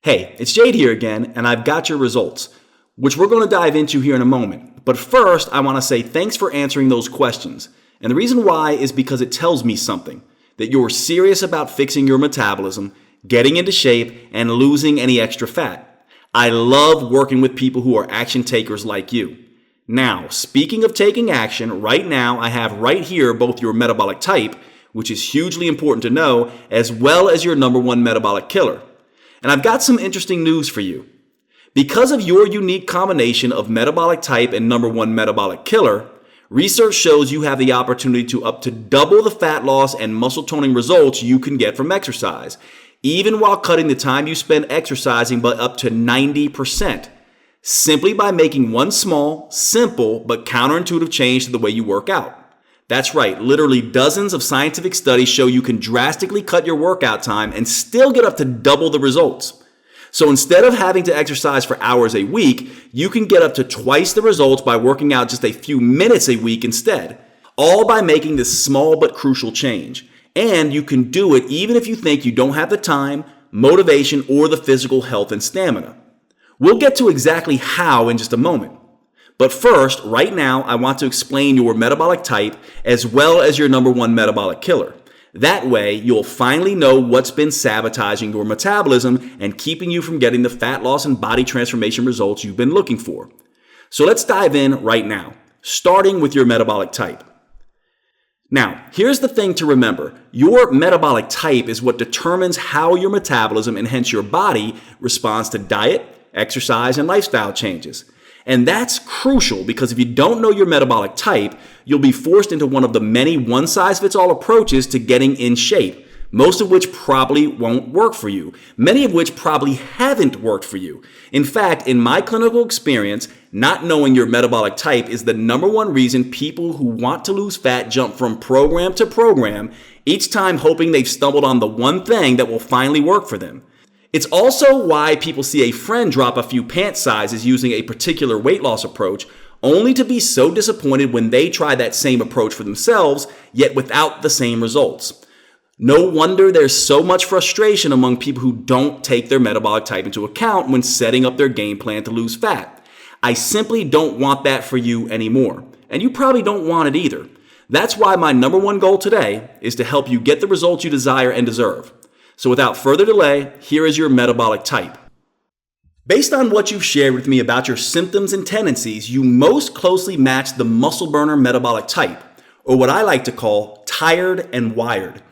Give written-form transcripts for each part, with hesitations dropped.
Hey, it's Jade here again, and I've got your results, which we're going to dive into here in a moment. But first, I want to say thanks for answering those questions. And the reason why is because it tells me something, that you're serious about fixing your metabolism, getting into shape, and losing any extra fat. I love working with people who are action takers like you. Now, speaking of taking action, right now I have right here both your metabolic type, which is hugely important to know, as well as your number one metabolic killer. And I've got some interesting news for you. Because of your unique combination of metabolic type and number one metabolic killer, research shows you have the opportunity to up to double the fat loss and muscle toning results you can get from exercise, even while cutting the time you spend exercising by up to 90%, simply by making one small, simple, but counterintuitive change to the way you work out. That's right, literally dozens of scientific studies show you can drastically cut your workout time and still get up to double the results. So instead of having to exercise for hours a week, you can get up to twice the results by working out just a few minutes a week instead, all by making this small but crucial change. And you can do it even if you think you don't have the time, motivation, or the physical health and stamina. We'll get to exactly how in just a moment. But first, right now, I want to explain your metabolic type as well as your number one metabolic killer. That way, you'll finally know what's been sabotaging your metabolism and keeping you from getting the fat loss and body transformation results you've been looking for. So let's dive in right now, starting with your metabolic type. Now, here's the thing to remember. Your metabolic type is what determines how your metabolism and hence your body responds to diet, exercise, and lifestyle changes. And that's crucial because if you don't know your metabolic type, you'll be forced into one of the many one-size-fits-all approaches to getting in shape, most of which probably won't work for you, many of which probably haven't worked for you. In fact, in my clinical experience, not knowing your metabolic type is the number one reason people who want to lose fat jump from program to program, each time hoping they've stumbled on the one thing that will finally work for them. It's also why people see a friend drop a few pant sizes using a particular weight loss approach, only to be so disappointed when they try that same approach for themselves, yet without the same results. No wonder there's so much frustration among people who don't take their metabolic type into account when setting up their game plan to lose fat. I simply don't want that for you anymore, and you probably don't want it either. That's why my number one goal today is to help you get the results you desire and deserve. So without further delay, here is your metabolic type. Based on what you've shared with me about your symptoms and tendencies, you most closely match the muscle burner metabolic type, or what I like to call tired and wired.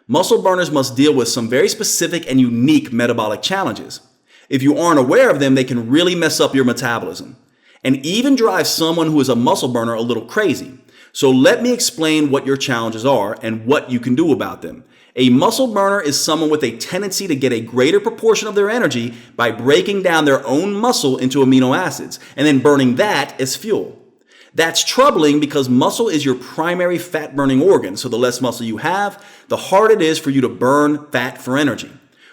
Muscle burners must deal with some very specific and unique metabolic challenges. If you aren't aware of them, they can really mess up your metabolism and even drive someone who is a muscle burner a little crazy. So let me explain what your challenges are and what you can do about them. A muscle burner is someone with a tendency to get a greater proportion of their energy by breaking down their own muscle into amino acids and then burning that as fuel. That's troubling because muscle is your primary fat burning organ, so the less muscle you have, the harder it is for you to burn fat for energy.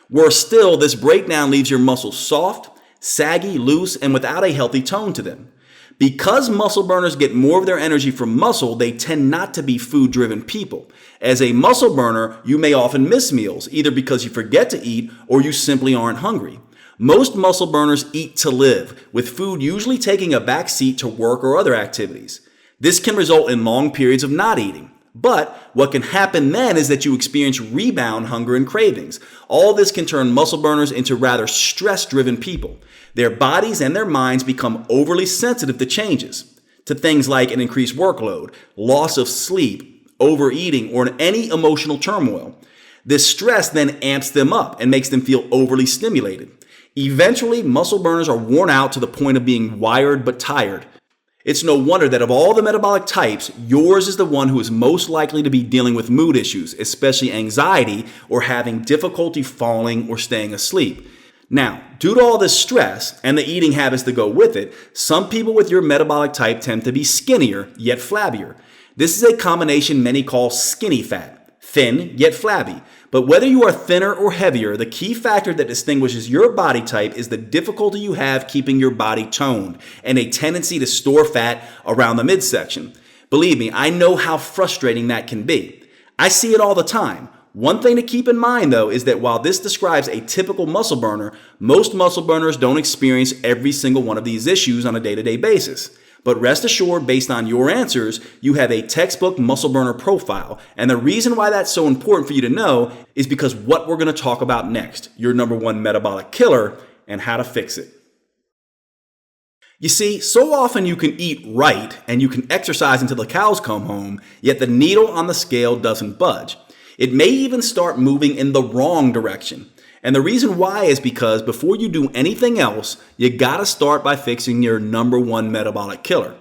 Worse still, this breakdown leaves your muscles soft, saggy, loose, and without a healthy tone to them. Because muscle burners get more of their energy from muscle, they tend not to be food-driven people. As a muscle burner, you may often miss meals, either because you forget to eat or you simply aren't hungry. Most muscle burners eat to live, with food usually taking a back seat to work or other activities. This can result in long periods of not eating. But what can happen then is that you experience rebound hunger and cravings. All this can turn muscle burners into rather stress-driven people. Their bodies and their minds become overly sensitive to changes, to things like an increased workload, loss of sleep, overeating, or any emotional turmoil. This stress then amps them up and makes them feel overly stimulated. Eventually, muscle burners are worn out to the point of being wired but tired. It's no wonder that of all the metabolic types, yours is the one who is most likely to be dealing with mood issues, especially anxiety or having difficulty falling or staying asleep. Now, due to all this stress and the eating habits that go with it, some people with your metabolic type tend to be skinnier yet flabbier. This is a combination many call skinny fat, thin yet flabby. But whether you are thinner or heavier, the key factor that distinguishes your body type is the difficulty you have keeping your body toned and a tendency to store fat around the midsection. Believe me, I know how frustrating that can be. I see it all the time. One thing to keep in mind though is that while this describes a typical muscle burner, most muscle burners don't experience every single one of these issues on a day-to-day basis. But rest assured, based on your answers, you have a textbook muscle burner profile. And the reason why that's so important for you to know is because what we're going to talk about next, your number one metabolic killer and how to fix it. You see, so often you can eat right and you can exercise until the cows come home, yet the needle on the scale doesn't budge. It may even start moving in the wrong direction. And the reason why is because before you do anything else, you gotta start by fixing your number one metabolic killer.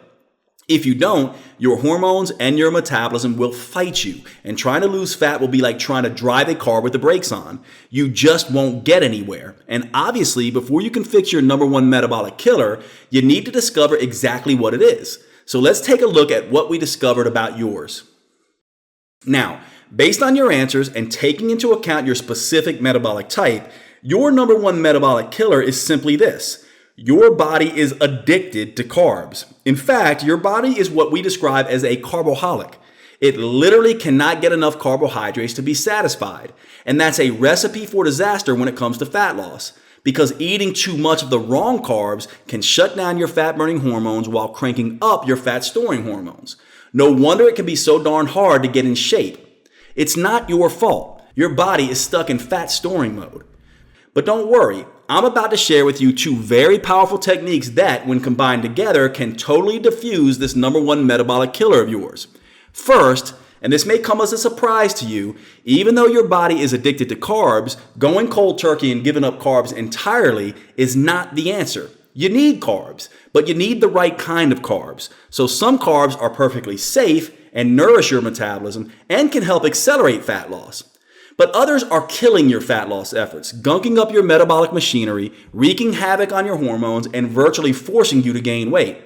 If you don't, your hormones and your metabolism will fight you, and trying to lose fat will be like trying to drive a car with the brakes on. You just won't get anywhere. And obviously, before you can fix your number one metabolic killer, you need to discover exactly what it is. So let's take a look at what we discovered about yours. Now, based on your answers and taking into account your specific metabolic type, your number one metabolic killer is simply this. Your body is addicted to carbs. In fact, your body is what we describe as a carboholic. It literally cannot get enough carbohydrates to be satisfied. And that's a recipe for disaster when it comes to fat loss. Because eating too much of the wrong carbs can shut down your fat-burning hormones while cranking up your fat-storing hormones. No wonder it can be so darn hard to get in shape. It's not your fault. Your body is stuck in fat storing mode. But don't worry, I'm about to share with you two very powerful techniques that, when combined together, can totally diffuse this number one metabolic killer of yours. First, and this may come as a surprise to you, even though your body is addicted to carbs, going cold turkey and giving up carbs entirely is not the answer. You need carbs, but you need the right kind of carbs. So some carbs are perfectly safe and nourish your metabolism and can help accelerate fat loss. But others are killing your fat loss efforts, gunking up your metabolic machinery, wreaking havoc on your hormones, and virtually forcing you to gain weight.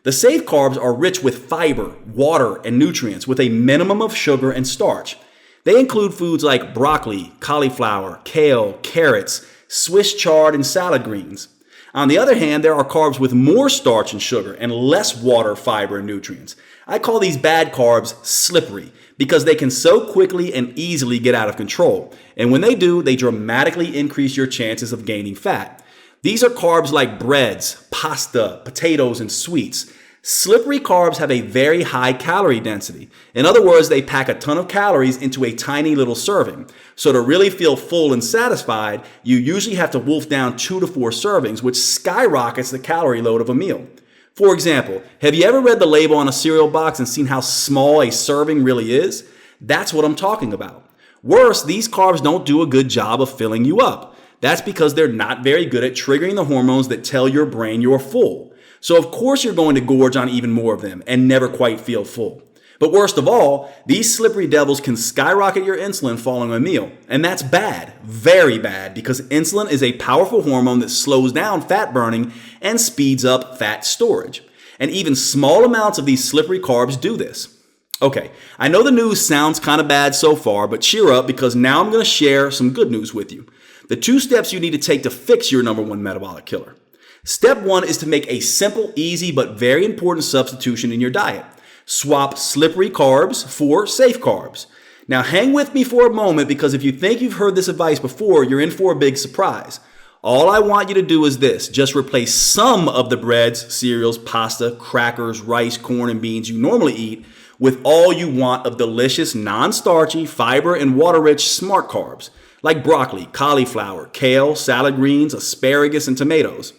The safe carbs are rich with fiber, water, and nutrients with a minimum of sugar and starch. They include foods like broccoli, cauliflower, kale, carrots, Swiss chard, and salad greens. On the other hand, there are carbs with more starch and sugar and less water, fiber, and nutrients. I call these bad carbs slippery because they can so quickly and easily get out of control. And when they do, they dramatically increase your chances of gaining fat. These are carbs like breads, pasta, potatoes, and sweets. Slippery carbs have a very high calorie density. In other words, they pack a ton of calories into a tiny little serving. So to really feel full and satisfied, you usually have to wolf down 2 to 4 servings, which skyrockets the calorie load of a meal. For example, have you ever read the label on a cereal box and seen how small a serving really is? That's what I'm talking about. Worse, these carbs don't do a good job of filling you up. That's because they're not very good at triggering the hormones that tell your brain you're full. So of course you're going to gorge on even more of them and never quite feel full. But worst of all, these slippery devils can skyrocket your insulin following a meal. And that's bad, very bad, because insulin is a powerful hormone that slows down fat burning and speeds up fat storage. And even small amounts of these slippery carbs do this. Okay, I know the news sounds kind of bad so far, but cheer up because now I'm going to share some good news with you. The 2 steps you need to take to fix your number one metabolic killer. Step 1 is to make a simple, easy, but very important substitution in your diet. Swap slippery carbs for safe carbs. Now hang with me for a moment because if you think you've heard this advice before, you're in for a big surprise. All I want you to do is this. Just replace some of the breads, cereals, pasta, crackers, rice, corn, and beans you normally eat with all you want of delicious, non-starchy, fiber, and water-rich smart carbs like broccoli, cauliflower, kale, salad greens, asparagus, and tomatoes.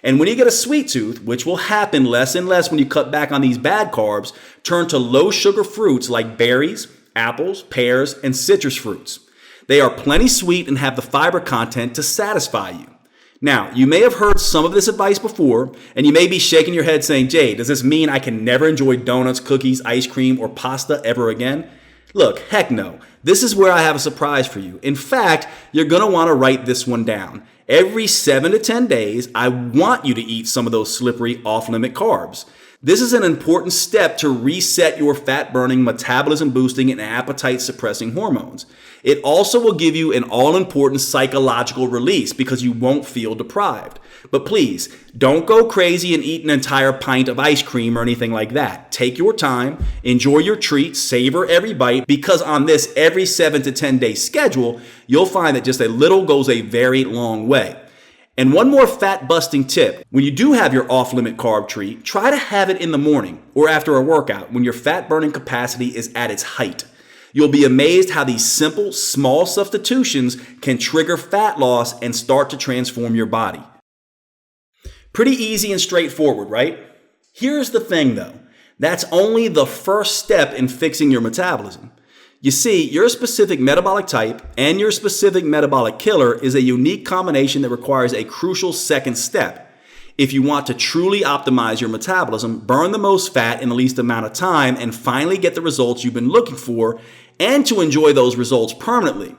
And when you get a sweet tooth, which will happen less and less when you cut back on these bad carbs, turn to low sugar fruits like berries, apples, pears, and citrus fruits. They are plenty sweet and have the fiber content to satisfy you. Now, you may have heard some of this advice before, and you may be shaking your head saying, Jay, does this mean I can never enjoy donuts, cookies, ice cream, or pasta ever again? Look, heck no. This is where I have a surprise for you. In fact, you're going to want to write this one down. Every 7 to 10 days, I want you to eat some of those slippery off-limit carbs. This is an important step to reset your fat-burning, metabolism-boosting, and appetite-suppressing hormones. It also will give you an all-important psychological release because you won't feel deprived. But please, don't go crazy and eat an entire pint of ice cream or anything like that. Take your time, enjoy your treat, savor every bite, because on this every 7 to 10 day schedule, you'll find that just a little goes a very long way. And one more fat-busting tip. When you do have your off-limit carb treat, try to have it in the morning or after a workout when your fat-burning capacity is at its height. You'll be amazed how these simple, small substitutions can trigger fat loss and start to transform your body. Pretty easy and straightforward, right? Here's the thing though. That's only the first step in fixing your metabolism. You see, your specific metabolic type and your specific metabolic killer is a unique combination that requires a crucial second step. If you want to truly optimize your metabolism, burn the most fat in the least amount of time, and finally get the results you've been looking for, and to enjoy those results permanently.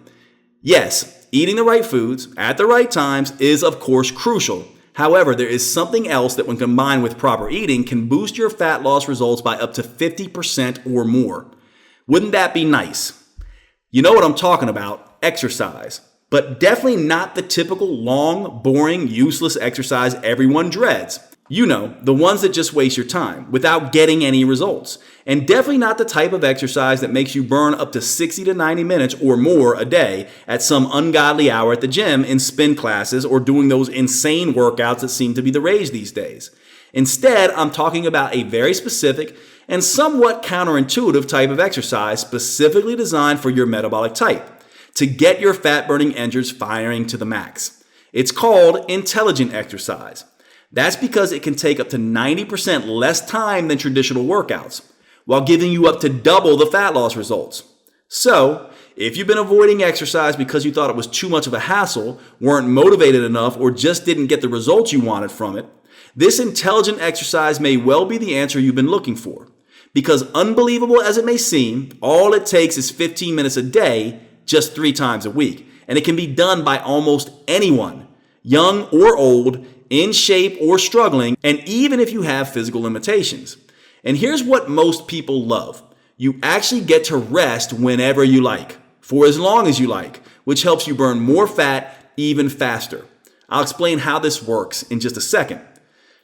Yes, eating the right foods at the right times is of course crucial. However, there is something else that when combined with proper eating can boost your fat loss results by up to 50% or more. Wouldn't that be nice? You know what I'm talking about, exercise. But definitely not the typical long, boring, useless exercise everyone dreads. You know, the ones that just waste your time without getting any results. And definitely not the type of exercise that makes you burn up to 60 to 90 minutes or more a day at some ungodly hour at the gym in spin classes or doing those insane workouts that seem to be the rage these days. Instead, I'm talking about a very specific and somewhat counterintuitive type of exercise specifically designed for your metabolic type to get your fat-burning engines firing to the max. It's called intelligent exercise. That's because it can take up to 90% less time than traditional workouts, while giving you up to double the fat loss results. So, if you've been avoiding exercise because you thought it was too much of a hassle, weren't motivated enough, or just didn't get the results you wanted from it, this intelligent exercise may well be the answer you've been looking for. Because unbelievable as it may seem, all it takes is 15 minutes a day, just 3 times a week. And it can be done by almost anyone, young or old, in shape or struggling, and even if you have physical limitations. And here's what most people love. You actually get to rest whenever you like, for as long as you like, which helps you burn more fat even faster. I'll explain how this works in just a second.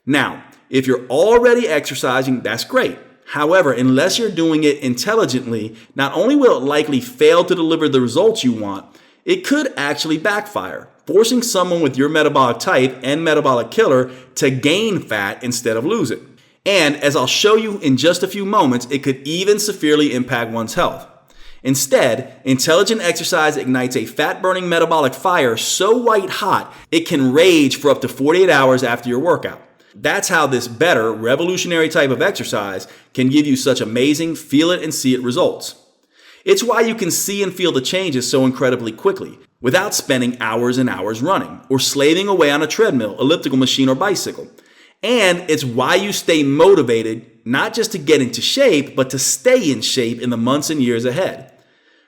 Now, if you're already exercising, that's great. However, unless you're doing it intelligently, not only will it likely fail to deliver the results you want, it could actually backfire, forcing someone with your metabolic type and metabolic killer to gain fat instead of lose it. And as I'll show you in just a few moments, it could even severely impact one's health. Instead, intelligent exercise ignites a fat-burning metabolic fire so white hot, it can rage for up to 48 hours after your workout. That's how this better, revolutionary type of exercise can give you such amazing feel it and see it results. It's why you can see and feel the changes so incredibly quickly, without spending hours and hours running, or slaving away on a treadmill, elliptical machine, or bicycle. And it's why you stay motivated, not just to get into shape, but to stay in shape in the months and years ahead.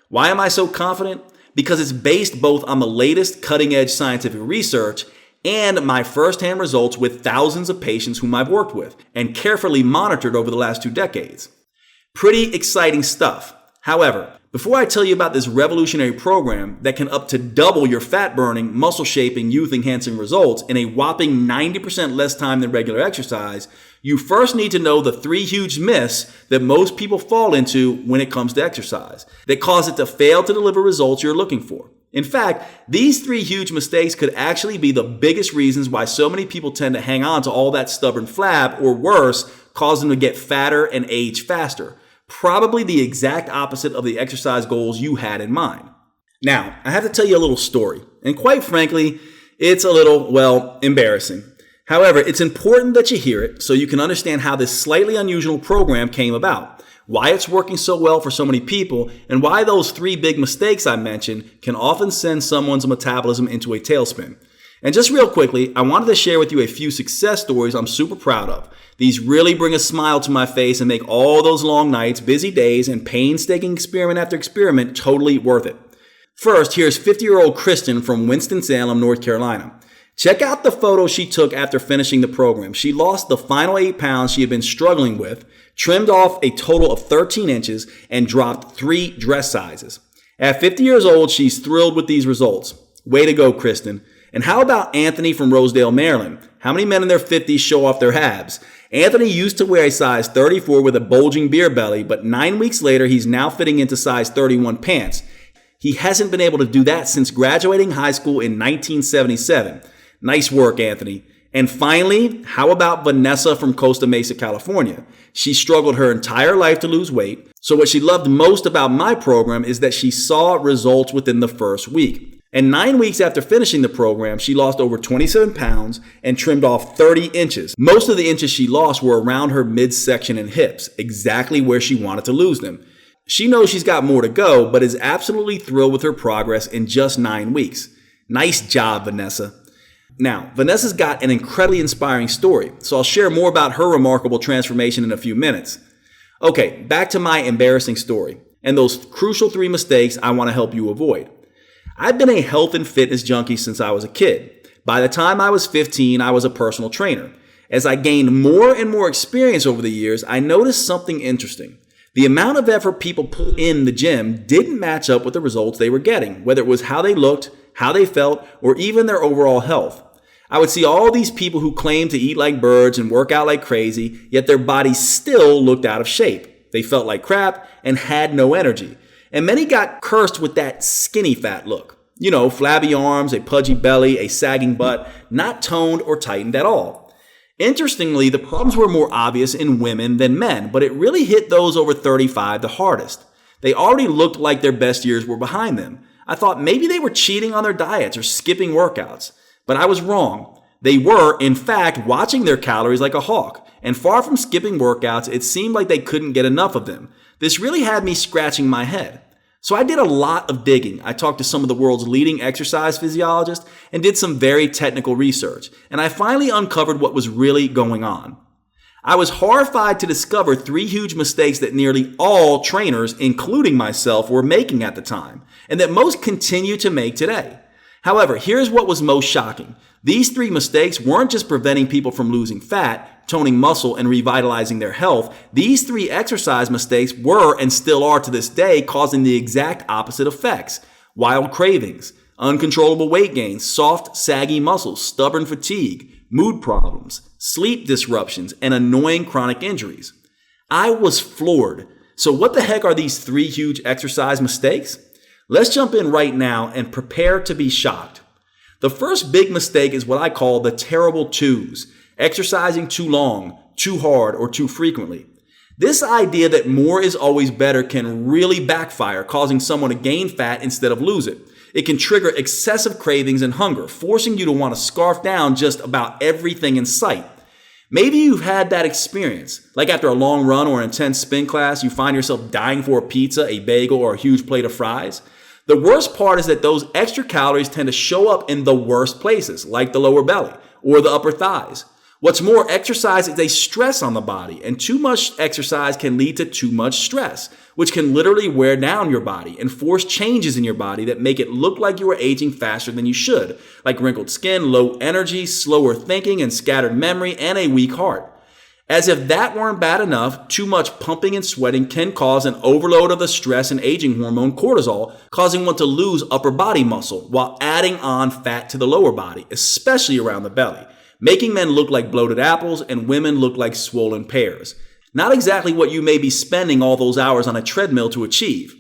Why am I so confident? Because it's based both on the latest cutting-edge scientific research and my firsthand results with thousands of patients whom I've worked with and carefully monitored over the last 2 decades. Pretty exciting stuff. However, before I tell you about this revolutionary program that can up to double your fat-burning, muscle-shaping, youth-enhancing results in a whopping 90% less time than regular exercise, you first need to know the 3 huge myths that most people fall into when it comes to exercise that cause it to fail to deliver results you're looking for. In fact, these 3 huge mistakes could actually be the biggest reasons why so many people tend to hang on to all that stubborn flab, or worse, cause them to get fatter and age faster. Probably the exact opposite of the exercise goals you had in mind. Now, I have to tell you a little story, and quite frankly, it's a little, well, embarrassing. However, it's important that you hear it so you can understand how this slightly unusual program came about, why it's working so well for so many people, and why those 3 big mistakes I mentioned can often send someone's metabolism into a tailspin. And just real quickly, I wanted to share with you a few success stories I'm super proud of. These really bring a smile to my face and make all those long nights, busy days, and painstaking experiment after experiment totally worth it. First, here's 50-year-old Kristen from Winston-Salem, North Carolina. Check out the photo she took after finishing the program. She lost the final 8 pounds she had been struggling with, trimmed off a total of 13 inches, and dropped 3 dress sizes. At 50 years old, she's thrilled with these results. Way to go, Kristen. And how about Anthony from Rosedale, Maryland? How many men in their 50s show off their abs? Anthony used to wear a size 34 with a bulging beer belly, but 9 weeks later, he's now fitting into size 31 pants. He hasn't been able to do that since graduating high school in 1977. Nice work, Anthony. And finally, how about Vanessa from Costa Mesa, California? She struggled her entire life to lose weight. So what she loved most about my program is that she saw results within the first week. And 9 weeks after finishing the program, she lost over 27 pounds and trimmed off 30 inches. Most of the inches she lost were around her midsection and hips, exactly where she wanted to lose them. She knows she's got more to go, but is absolutely thrilled with her progress in just 9 weeks. Nice job, Vanessa. Now, Vanessa's got an incredibly inspiring story, so I'll share more about her remarkable transformation in a few minutes. Okay, back to my embarrassing story and those crucial 3 mistakes I want to help you avoid. I've been a health and fitness junkie since I was a kid. By the time I was 15, I was a personal trainer. As I gained more and more experience over the years, I noticed something interesting. The amount of effort people put in the gym didn't match up with the results they were getting, whether it was how they looked, how they felt, or even their overall health. I would see all these people who claimed to eat like birds and work out like crazy, yet their bodies still looked out of shape. They felt like crap and had no energy. And many got cursed with that skinny fat look. You know, flabby arms, a pudgy belly, a sagging butt, not toned or tightened at all. Interestingly, the problems were more obvious in women than men, but it really hit those over 35 the hardest. They already looked like their best years were behind them. I thought maybe they were cheating on their diets or skipping workouts. But I was wrong. They were, in fact, watching their calories like a hawk. And far from skipping workouts, it seemed like they couldn't get enough of them. This really had me scratching my head. So I did a lot of digging. I talked to some of the world's leading exercise physiologists and did some very technical research. And I finally uncovered what was really going on. I was horrified to discover 3 huge mistakes that nearly all trainers, including myself, were making at the time, and that most continue to make today. However, here's what was most shocking. These 3 mistakes weren't just preventing people from losing fat, toning muscle, and revitalizing their health. These 3 exercise mistakes were, and still are to this day, causing the exact opposite effects. Wild cravings, uncontrollable weight gain, soft, saggy muscles, stubborn fatigue, mood problems, sleep disruptions, and annoying chronic injuries. I was floored. So what the heck are these 3 huge exercise mistakes? Let's jump in right now and prepare to be shocked. The first big mistake is what I call the terrible twos, exercising too long, too hard, or too frequently. This idea that more is always better can really backfire, causing someone to gain fat instead of lose it. It can trigger excessive cravings and hunger, forcing you to want to scarf down just about everything in sight. Maybe you've had that experience, like after a long run or an intense spin class, you find yourself dying for a pizza, a bagel, or a huge plate of fries. The worst part is that those extra calories tend to show up in the worst places, like the lower belly or the upper thighs. What's more, exercise is a stress on the body, and too much exercise can lead to too much stress, which can literally wear down your body and force changes in your body that make it look like you are aging faster than you should, like wrinkled skin, low energy, slower thinking, and scattered memory, and a weak heart. As if that weren't bad enough, too much pumping and sweating can cause an overload of the stress and aging hormone cortisol, causing one to lose upper body muscle while adding on fat to the lower body, especially around the belly, making men look like bloated apples and women look like swollen pears. Not exactly what you may be spending all those hours on a treadmill to achieve.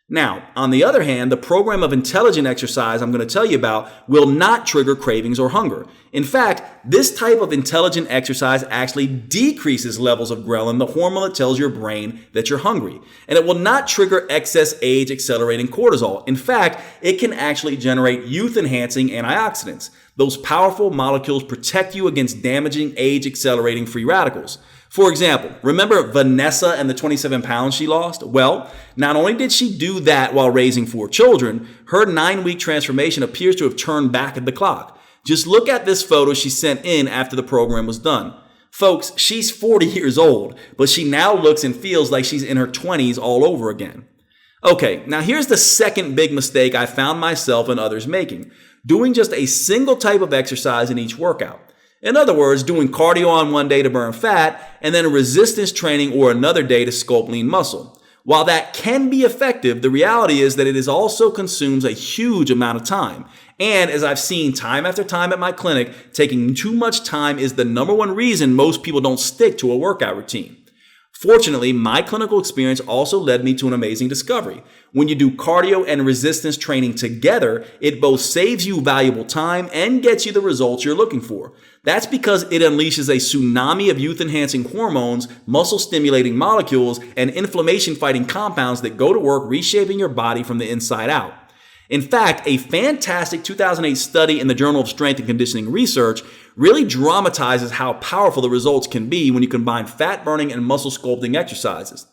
Now, on the other hand, the program of intelligent exercise I'm going to tell you about will not trigger cravings or hunger. In fact, this type of intelligent exercise actually decreases levels of ghrelin, the hormone that tells your brain that you're hungry. And it will not trigger excess age-accelerating cortisol. In fact, it can actually generate youth-enhancing antioxidants. Those powerful molecules protect you against damaging age-accelerating free radicals. For example, remember Vanessa and the 27 pounds she lost? Well, not only did she do that while raising 4 children, her 9-week transformation appears to have turned back the clock. Just look at this photo she sent in after the program was done. Folks, she's 40 years old, but she now looks and feels like she's in her 20s all over again. Okay, now here's the second big mistake I found myself and others making. doing just a single type of exercise in each workout. In other words, doing cardio on one day to burn fat and then a resistance training or another day to sculpt lean muscle. While that can be effective, the reality is that it also consumes a huge amount of time. And as I've seen time after time at my clinic, taking too much time is the number one reason most people don't stick to a workout routine. Fortunately, my clinical experience also led me to an amazing discovery. When you do cardio and resistance training together, it both saves you valuable time and gets you the results you're looking for. That's because it unleashes a tsunami of youth-enhancing hormones, muscle-stimulating molecules, and inflammation-fighting compounds that go to work reshaping your body from the inside out. In fact, a fantastic 2008 study in the Journal of Strength and Conditioning Research really dramatizes how powerful the results can be when you combine fat-burning and muscle sculpting exercises.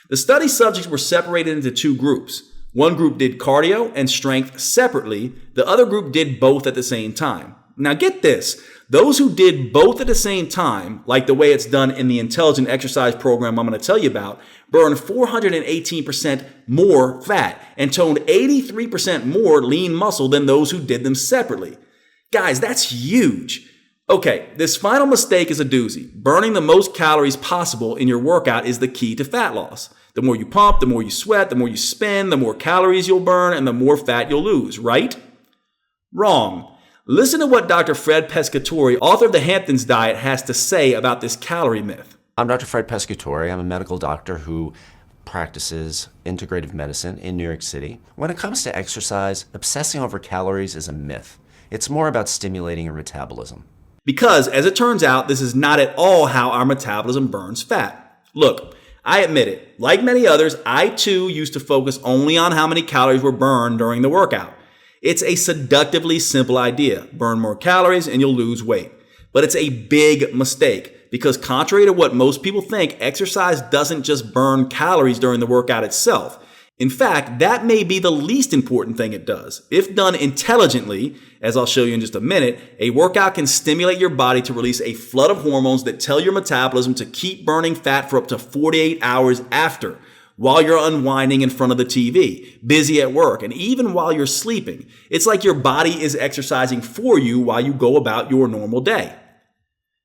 The study subjects were separated into two groups. One group did cardio and strength separately. The other group did both at the same time. Now get this, those who did both at the same time, like the way it's done in the intelligent exercise program I'm going to tell you about, burned 418% more fat and toned 83% more lean muscle than those who did them separately. Guys, that's huge. Okay, this final mistake is a doozy. Burning the most calories possible in your workout is the key to fat loss. The more you pump, the more you sweat, the more you spin, the more calories you'll burn, and the more fat you'll lose, right? Wrong. Listen to what Dr. Fred Pescatore, author of the Hamptons Diet, has to say about this calorie myth. I'm Dr. Fred Pescatore. I'm a medical doctor who practices integrative medicine in New York City. When it comes to exercise, obsessing over calories is a myth. It's more about stimulating your metabolism. Because, as it turns out, this is not at all how our metabolism burns fat. Look, I admit it. Like many others, I too used to focus only on how many calories were burned during the workout. It's a seductively simple idea. Burn more calories and you'll lose weight. But it's a big mistake because contrary to what most people think, exercise doesn't just burn calories during the workout itself. In fact, that may be the least important thing it does. If done intelligently, as I'll show you in just a minute, a workout can stimulate your body to release a flood of hormones that tell your metabolism to keep burning fat for up to 48 hours after, while you're unwinding in front of the TV, busy at work, and even while you're sleeping. It's like your body is exercising for you while you go about your normal day.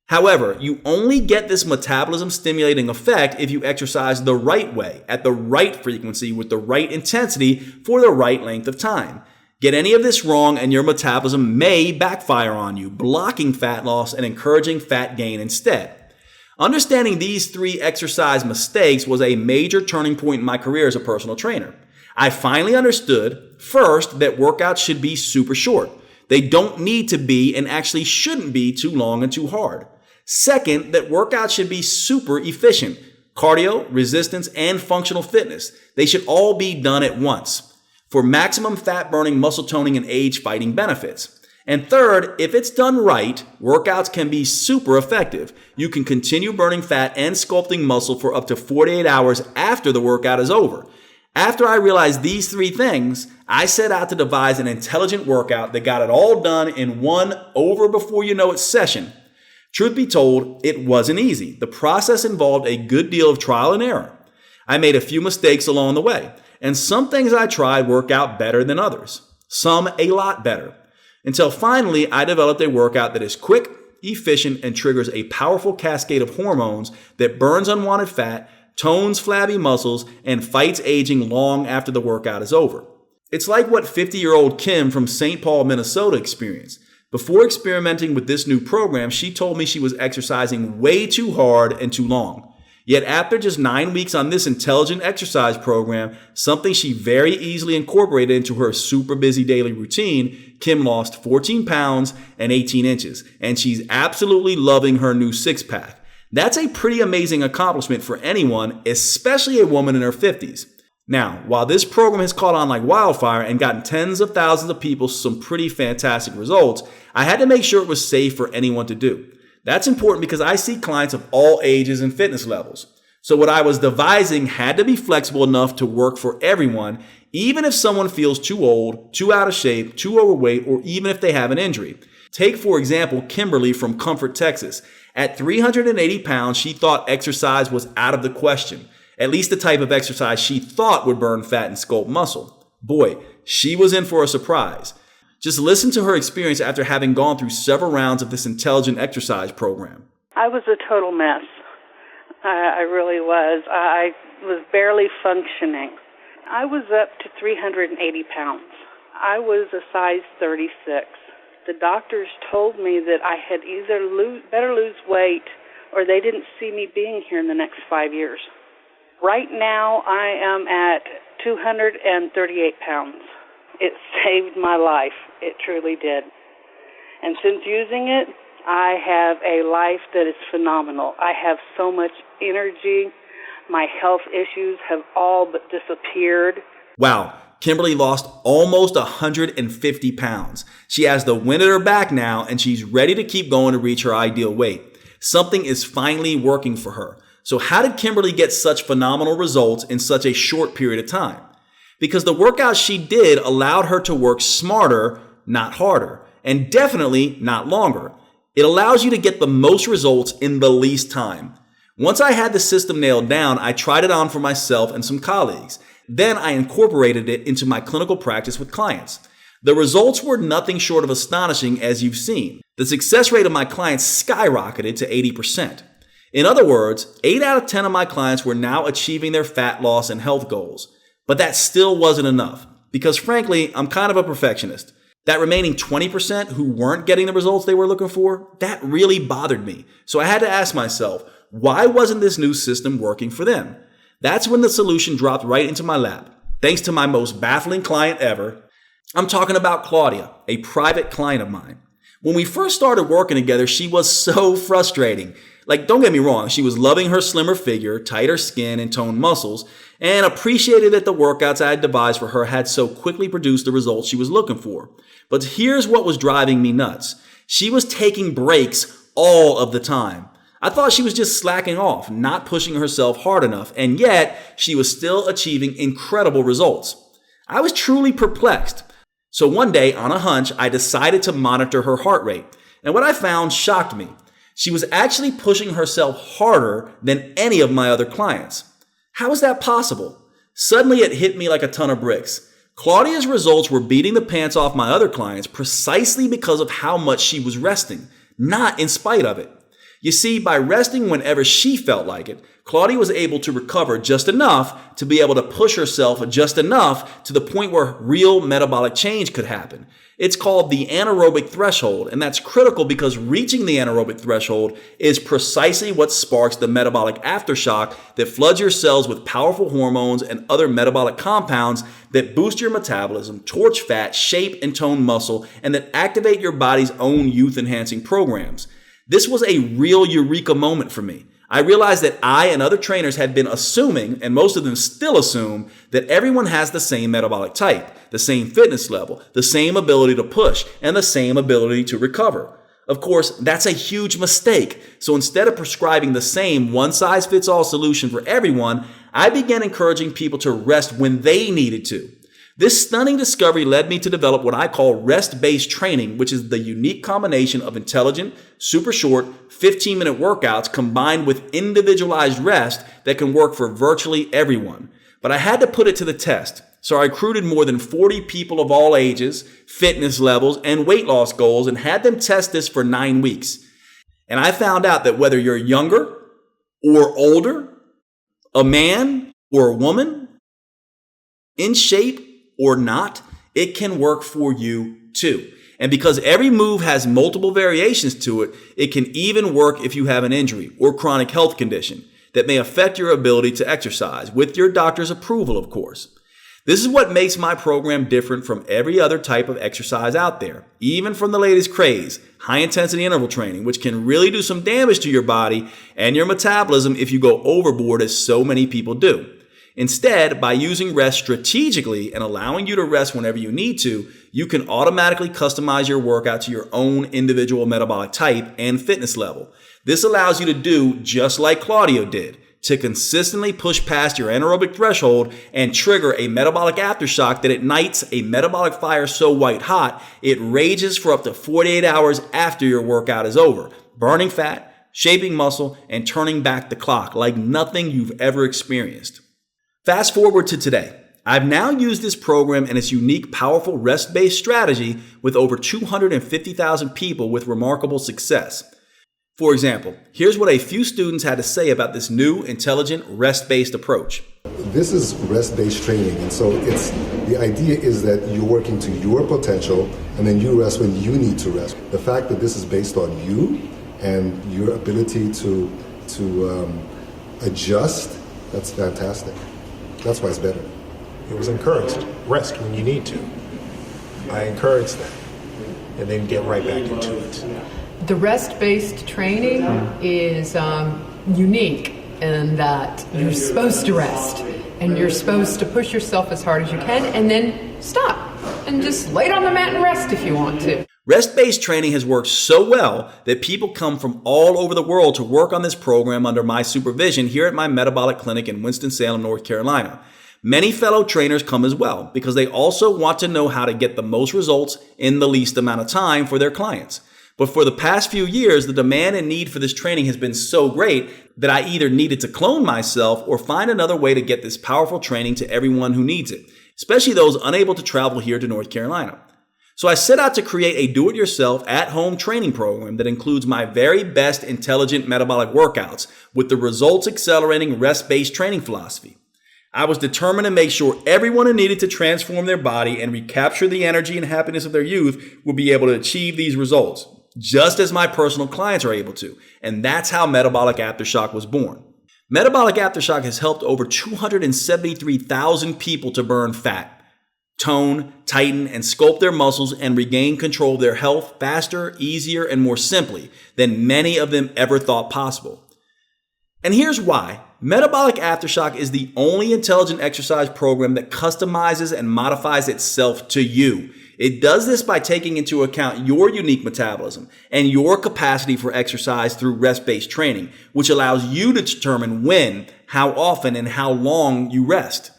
However, you only get this metabolism stimulating effect if you exercise the right way, at the right frequency, with the right intensity, for the right length of time. Get any of this wrong and your metabolism may backfire on you, blocking fat loss and encouraging fat gain instead. Understanding these three exercise mistakes was a major turning point in my career as a personal trainer. I finally understood, first, that workouts should be super short. They don't need to be and actually shouldn't be too long and too hard. Second, that workouts should be super efficient. Cardio, resistance, and functional fitness. They should all be done at once for maximum fat burning, muscle toning, and age fighting benefits. And third, if it's done right, workouts can be super effective. You can continue burning fat and sculpting muscle for up to 48 hours after the workout is over. After I realized these three things, I set out to devise an intelligent workout that got it all done in one over before you know it session. Truth be told, it wasn't easy. The process involved a good deal of trial and error. I made a few mistakes along the way, and some things I tried worked out better than others. Some a lot better. Until finally, I developed a workout that is quick, efficient, and triggers a powerful cascade of hormones that burns unwanted fat, tones flabby muscles, and fights aging long after the workout is over. It's like what 50-year-old Kim from St. Paul, Minnesota experienced. Before experimenting with this new program, she told me she was exercising way too hard and too long. Yet after just 9 weeks on this intelligent exercise program, something she very easily incorporated into her super busy daily routine, Kim lost 14 pounds and 18 inches, and she's absolutely loving her new six-pack. That's a pretty amazing accomplishment for anyone, especially a woman in her 50s. Now, while this program has caught on like wildfire and gotten tens of thousands of people some pretty fantastic results, I had to make sure it was safe for anyone to do. That's important because I see clients of all ages and fitness levels. So what I was devising had to be flexible enough to work for everyone, even if someone feels too old, too out of shape, too overweight, or even if they have an injury. Take, for example, Kimberly from Comfort, Texas. At 380 pounds, she thought exercise was out of the question. At least the type of exercise she thought would burn fat and sculpt muscle. Boy, she was in for a surprise. Just listen to her experience after having gone through several rounds of this intelligent exercise program. I was a total mess. I really was. I was barely functioning. I was up to 380 pounds. I was a size 36. The doctors told me that I had either better lose weight or they didn't see me being here in the next 5 years. Right now, I am at 238 pounds. It saved my life. It truly did. And since using it, I have a life that is phenomenal. I have so much energy. My health issues have all but disappeared. Wow, Kimberly lost almost 150 pounds. She has the wind at her back now, and she's ready to keep going to reach her ideal weight. Something is finally working for her. So how did Kimberly get such phenomenal results in such a short period of time? Because the workouts she did allowed her to work smarter, not harder, and definitely not longer. It allows you to get the most results in the least time. Once I had the system nailed down, I tried it on for myself and some colleagues. Then I incorporated it into my clinical practice with clients. The results were nothing short of astonishing, as you've seen. The success rate of my clients skyrocketed to 80%. In other words, 8 out of 10 of my clients were now achieving their fat loss and health goals. But that still wasn't enough, because frankly, I'm kind of a perfectionist. That remaining 20% who weren't getting the results they were looking for, that really bothered me. So I had to ask myself, why wasn't this new system working for them? That's when the solution dropped right into my lap, thanks to my most baffling client ever. I'm talking about Claudia, a private client of mine. When we first started working together, she was so frustrating. Like, don't get me wrong, she was loving her slimmer figure, tighter skin, and toned muscles, and appreciated that the workouts I had devised for her had so quickly produced the results she was looking for. But here's what was driving me nuts. She was taking breaks all of the time. I thought she was just slacking off, not pushing herself hard enough, and yet she was still achieving incredible results. I was truly perplexed. So one day, on a hunch, I decided to monitor her heart rate, and what I found shocked me. She was actually pushing herself harder than any of my other clients. How is that possible? Suddenly it hit me like a ton of bricks. Claudia's results were beating the pants off my other clients precisely because of how much she was resting, not in spite of it. You see, by resting whenever she felt like it, Claudia was able to recover just enough to be able to push herself just enough to the point where real metabolic change could happen. It's called the anaerobic threshold, and that's critical because reaching the anaerobic threshold is precisely what sparks the metabolic aftershock that floods your cells with powerful hormones and other metabolic compounds that boost your metabolism, torch fat, shape and tone muscle, and that activate your body's own youth-enhancing programs. This was a real eureka moment for me. I realized that I and other trainers had been assuming, and most of them still assume, that everyone has the same metabolic type, the same fitness level, the same ability to push, and the same ability to recover. Of course, that's a huge mistake. So instead of prescribing the same one-size-fits-all solution for everyone, I began encouraging people to rest when they needed to. This stunning discovery led me to develop what I call rest-based training, which is the unique combination of intelligent, super short, 15-minute workouts combined with individualized rest that can work for virtually everyone. But I had to put it to the test. So I recruited more than 40 people of all ages, fitness levels, and weight loss goals and had them test this for 9 weeks. And I found out that whether you're younger or older, a man or a woman, in shape or not, it can work for you too. And because every move has multiple variations to it, it can even work if you have an injury or chronic health condition that may affect your ability to exercise, with your doctor's approval, of course. This is what makes my program different from every other type of exercise out there, even from the latest craze, high-intensity interval training, which can really do some damage to your body and your metabolism if you go overboard, as so many people do. Instead, by using rest strategically and allowing you to rest whenever you need to, you can automatically customize your workout to your own individual metabolic type and fitness level. This allows you to do just like Claudio did, to consistently push past your anaerobic threshold and trigger a metabolic aftershock that ignites a metabolic fire so white hot, it rages for up to 48 hours after your workout is over, burning fat, shaping muscle, and turning back the clock like nothing you've ever experienced. Fast forward to today. I've now used this program and its unique, powerful rest-based strategy with over 250,000 people with remarkable success. For example, here's what a few students had to say about this new, intelligent, rest-based approach. This is rest-based training, and so the idea is that you're working to your potential, and then you rest when you need to rest. The fact that this is based on you and your ability to adjust, that's fantastic. That's why it's better. It was encouraged. Rest when you need to. I encourage that, and then get right back into it. The rest-based training is unique in that you're supposed to rest, and you're supposed to push yourself as hard as you can, and then stop, and just lay on the mat and rest if you want to. Rest-based training has worked so well that people come from all over the world to work on this program under my supervision here at my metabolic clinic in Winston-Salem, North Carolina. Many fellow trainers come as well because they also want to know how to get the most results in the least amount of time for their clients. But for the past few years, the demand and need for this training has been so great that I either needed to clone myself or find another way to get this powerful training to everyone who needs it, especially those unable to travel here to North Carolina. So I set out to create a do-it-yourself at-home training program that includes my very best intelligent metabolic workouts with the results accelerating rest-based training philosophy. I was determined to make sure everyone who needed to transform their body and recapture the energy and happiness of their youth would be able to achieve these results, just as my personal clients are able to. And that's how Metabolic Aftershock was born. Metabolic Aftershock has helped over 273,000 people to burn fat, tone, tighten, and sculpt their muscles and regain control of their health faster, easier, and more simply than many of them ever thought possible. And here's why. Metabolic Aftershock is the only intelligent exercise program that customizes and modifies itself to you. It does this by taking into account your unique metabolism and your capacity for exercise through rest-based training, which allows you to determine when, how often, and how long you rest.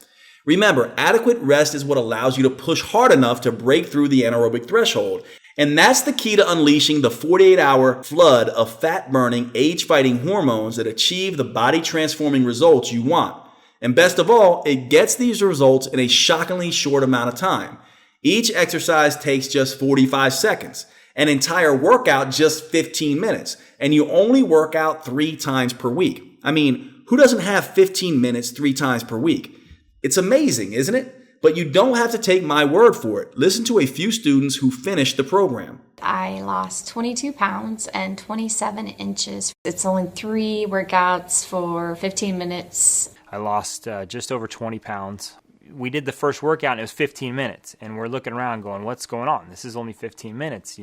Remember, adequate rest is what allows you to push hard enough to break through the anaerobic threshold. And that's the key to unleashing the 48-hour flood of fat-burning, age-fighting hormones that achieve the body-transforming results you want. And best of all, it gets these results in a shockingly short amount of time. Each exercise takes just 45 seconds, an entire workout just 15 minutes, and you only work out 3 times per week. I mean, who doesn't have 15 minutes 3 times per week? It's amazing, isn't it? But you don't have to take my word for it. Listen to a few students who finished the program. I lost 22 pounds and 27 inches. It's only 3 workouts for 15 minutes. I lost just over 20 pounds. We did the first workout and it was 15 minutes. And we're looking around going, what's going on? This is only 15 minutes.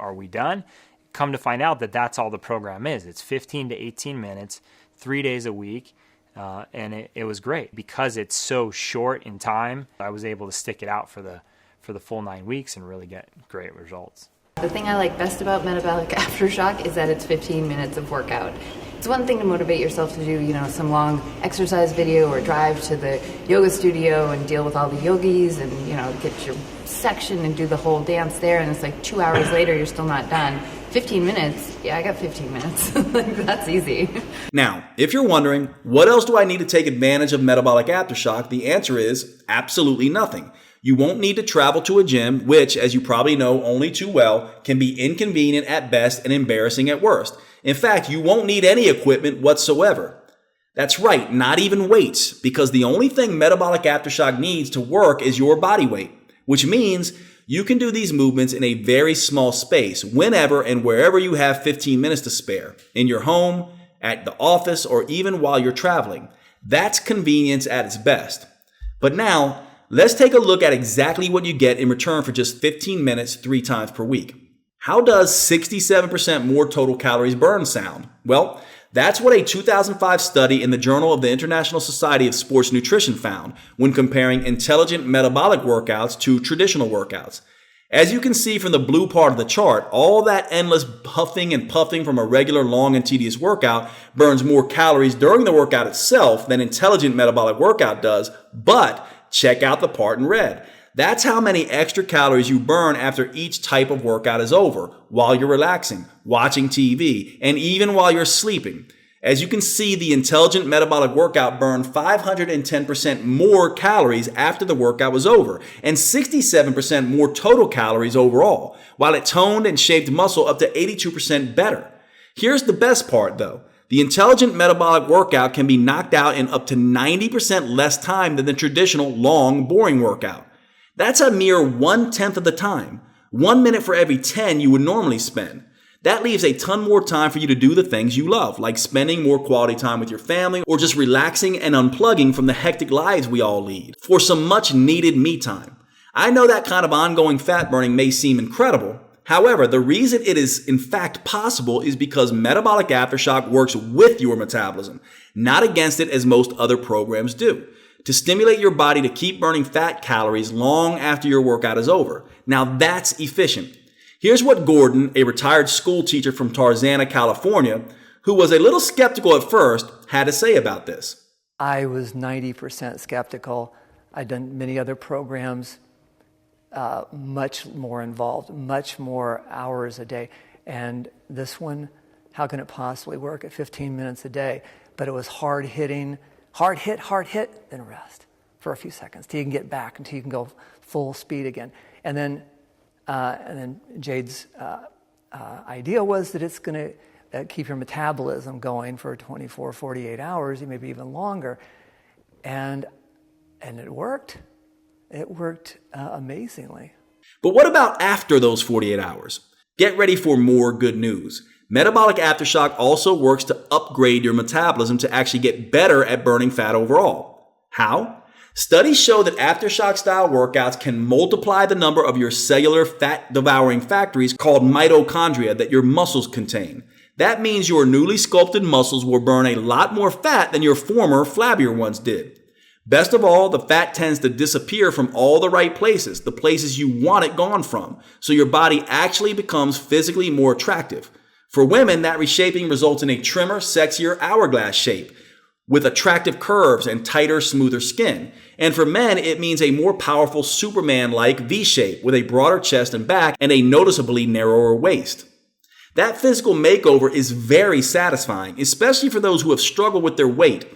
Are we done? Come to find out that that's all the program is. It's 15 to 18 minutes, 3 days a week. And it was great because it's so short in time. I was able to stick it out for the full 9 weeks and really get great results. The thing I like best about Metabolic Aftershock is that it's 15 minutes of workout. It's one thing to motivate yourself to do, some long exercise video or drive to the yoga studio and deal with all the yogis and, get your section and do the whole dance there. And it's like 2 hours later, you're still not done. 15 minutes, yeah, I got 15 minutes. That's easy. Now, if you're wondering, what else do I need to take advantage of Metabolic Aftershock? The answer is absolutely nothing. You won't need to travel to a gym, which, as you probably know only too well, can be inconvenient at best and embarrassing at worst. In fact, you won't need any equipment whatsoever. That's right, not even weights, because the only thing Metabolic Aftershock needs to work is your body weight, which means you can do these movements in a very small space, whenever and wherever you have 15 minutes to spare, in your home, at the office, or even while you're traveling. That's convenience at its best. But now, let's take a look at exactly what you get in return for just 15 minutes 3 times per week. How does 67% more total calories burned sound? Well, that's what a 2005 study in the Journal of the International Society of Sports Nutrition found when comparing intelligent metabolic workouts to traditional workouts. As you can see from the blue part of the chart, all that endless huffing and puffing from a regular long and tedious workout burns more calories during the workout itself than intelligent metabolic workout does, but check out the part in red. That's how many extra calories you burn after each type of workout is over, while you're relaxing, watching TV, and even while you're sleeping. As you can see, the intelligent metabolic workout burned 510% more calories after the workout was over, and 67% more total calories overall, while it toned and shaped muscle up to 82% better. Here's the best part though. The intelligent metabolic workout can be knocked out in up to 90% less time than the traditional long, boring workout. That's a mere 1/10 of the time. 1 minute for every 10 you would normally spend. That leaves a ton more time for you to do the things you love, like spending more quality time with your family or just relaxing and unplugging from the hectic lives we all lead for some much needed me time. I know that kind of ongoing fat burning may seem incredible. However, the reason it is in fact possible is because metabolic aftershock works with your metabolism, not against it as most other programs do, to stimulate your body to keep burning fat calories long after your workout is over. Now that's efficient. Here's what Gordon, a retired school teacher from Tarzana, California, who was a little skeptical at first, had to say about this. I was 90% skeptical. I'd done many other programs, much more involved, much more hours a day. And this one, how can it possibly work at 15 minutes a day? But it was hard hitting, hard hit, then rest for a few seconds till you can get back, until you can go full speed again. And then Jade's idea was that it's going to keep your metabolism going for 24, 48 hours, maybe even longer. And it worked. It worked amazingly. But what about after those 48 hours? Get ready for more good news. Metabolic aftershock also works to upgrade your metabolism to actually get better at burning fat overall. How? Studies show that aftershock-style workouts can multiply the number of your cellular fat-devouring factories called mitochondria that your muscles contain. That means your newly sculpted muscles will burn a lot more fat than your former, flabbier ones did. Best of all, the fat tends to disappear from all the right places, the places you want it gone from, so your body actually becomes physically more attractive. For women, that reshaping results in a trimmer, sexier hourglass shape, with attractive curves and tighter, smoother skin. And for men, it means a more powerful Superman-like V-shape with a broader chest and back and a noticeably narrower waist. That physical makeover is very satisfying, especially for those who have struggled with their weight.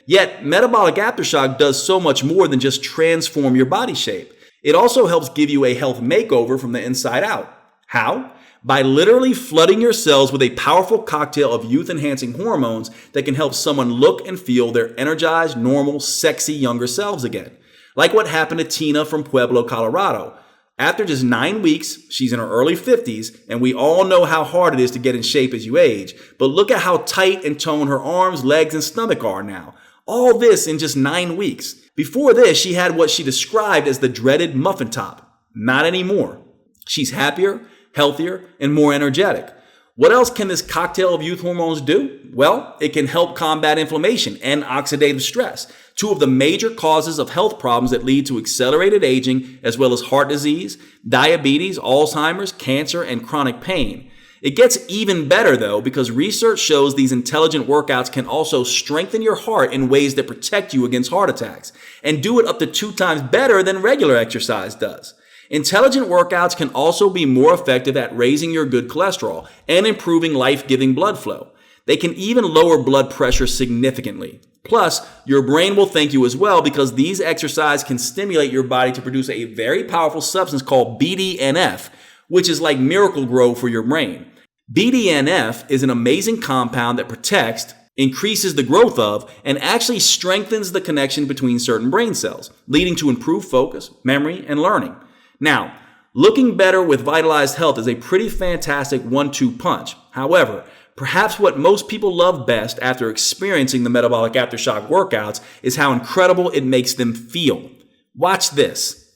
Yet, metabolic aftershock does so much more than just transform your body shape. It also helps give you a health makeover from the inside out. How? By literally flooding your cells with a powerful cocktail of youth-enhancing hormones that can help someone look and feel their energized, normal, sexy, younger selves again. Like what happened to Tina from Pueblo, Colorado. After just 9 weeks, she's in her early 50s, and we all know how hard it is to get in shape as you age. But look at how tight and toned her arms, legs, and stomach are now. All this in just 9 weeks. Before this, she had what she described as the dreaded muffin top. Not anymore. She's happier, healthier, and more energetic. What else can this cocktail of youth hormones do? Well, it can help combat inflammation and oxidative stress, two of the major causes of health problems that lead to accelerated aging, as well as heart disease, diabetes, Alzheimer's, cancer, and chronic pain. It gets even better though, because research shows these intelligent workouts can also strengthen your heart in ways that protect you against heart attacks, and do it up to 2 times better than regular exercise does. Intelligent workouts can also be more effective at raising your good cholesterol and improving life-giving blood flow. They can even lower blood pressure significantly. Plus, your brain will thank you as well, because these exercises can stimulate your body to produce a very powerful substance called BDNF, which is like Miracle-Gro for your brain. BDNF is an amazing compound that protects, increases the growth of, and actually strengthens the connection between certain brain cells, leading to improved focus, memory, and learning. Now, looking better with vitalized health is a pretty fantastic 1-2 punch. However, perhaps what most people love best after experiencing the metabolic aftershock workouts is how incredible it makes them feel. Watch this.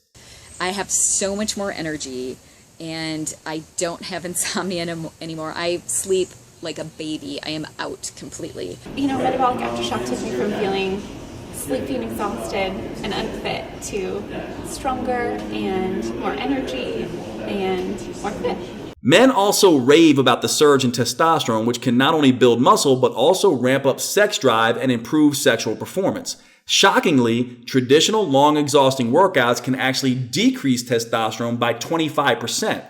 I have so much more energy, and I don't have insomnia anymore. I sleep like a baby. I am out completely. Metabolic aftershock took me from feeling sleepy and exhausted and unfit to stronger and more energy and more fit. Men also rave about the surge in testosterone, which can not only build muscle, but also ramp up sex drive and improve sexual performance. Shockingly, traditional long exhausting workouts can actually decrease testosterone by 25%.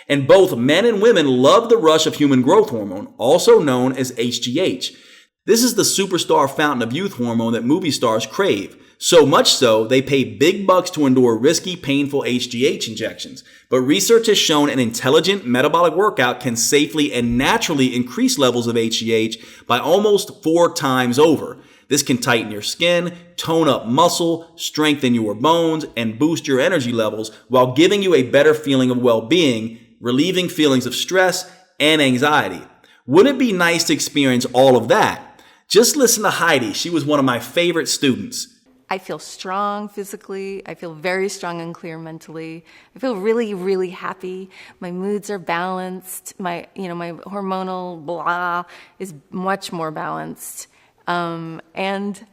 And both men and women love the rush of human growth hormone, also known as HGH. This is the superstar fountain of youth hormone that movie stars crave. So much so, they pay big bucks to endure risky, painful HGH injections. But research has shown an intelligent metabolic workout can safely and naturally increase levels of HGH by almost 4 times over. This can tighten your skin, tone up muscle, strengthen your bones, and boost your energy levels while giving you a better feeling of well-being, relieving feelings of stress and anxiety. Wouldn't it be nice to experience all of that? Just listen to Heidi. She was one of my favorite students. I feel strong physically. I feel very strong and clear mentally. I feel really, really happy. My moods are balanced. My hormonal blah is much more balanced. And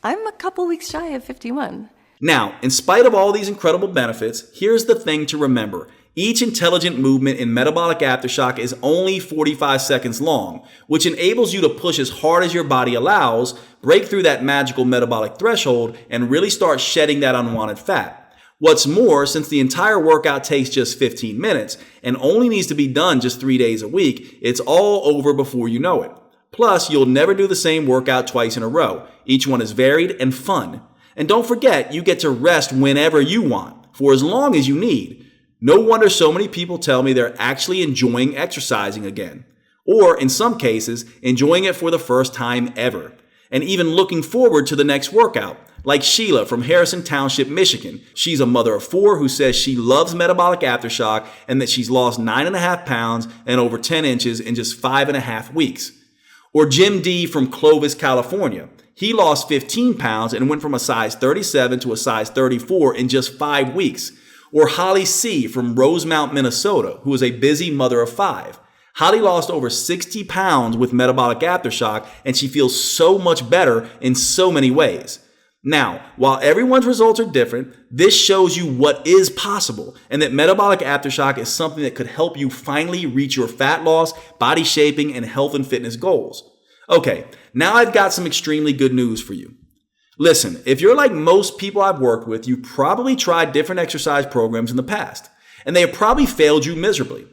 I'm a couple weeks shy of 51. Now, in spite of all these incredible benefits, here's the thing to remember. Each intelligent movement in metabolic aftershock is only 45 seconds long, which enables you to push as hard as your body allows, break through that magical metabolic threshold, and really start shedding that unwanted fat. What's more, since the entire workout takes just 15 minutes and only needs to be done just 3 days a week, it's all over before you know it. Plus, you'll never do the same workout twice in a row. Each one is varied and fun. And don't forget, you get to rest whenever you want, for as long as you need. No wonder so many people tell me they're actually enjoying exercising again. Or, in some cases, enjoying it for the first time ever. And even looking forward to the next workout. Like Sheila from Harrison Township, Michigan. She's a mother of 4 who says she loves metabolic aftershock and that she's lost 9.5 pounds and over 10 inches in just 5.5 weeks. Or Jim D from Clovis, California. He lost 15 pounds and went from a size 37 to a size 34 in just 5 weeks. Or Holly C. from Rosemount, Minnesota, who is a busy mother of 5. Holly lost over 60 pounds with metabolic aftershock, and she feels so much better in so many ways. Now, while everyone's results are different, this shows you what is possible, and that metabolic aftershock is something that could help you finally reach your fat loss, body shaping, and health and fitness goals. Okay, now I've got some extremely good news for you. Listen, if you're like most people I've worked with, you've probably tried different exercise programs in the past, and they have probably failed you miserably.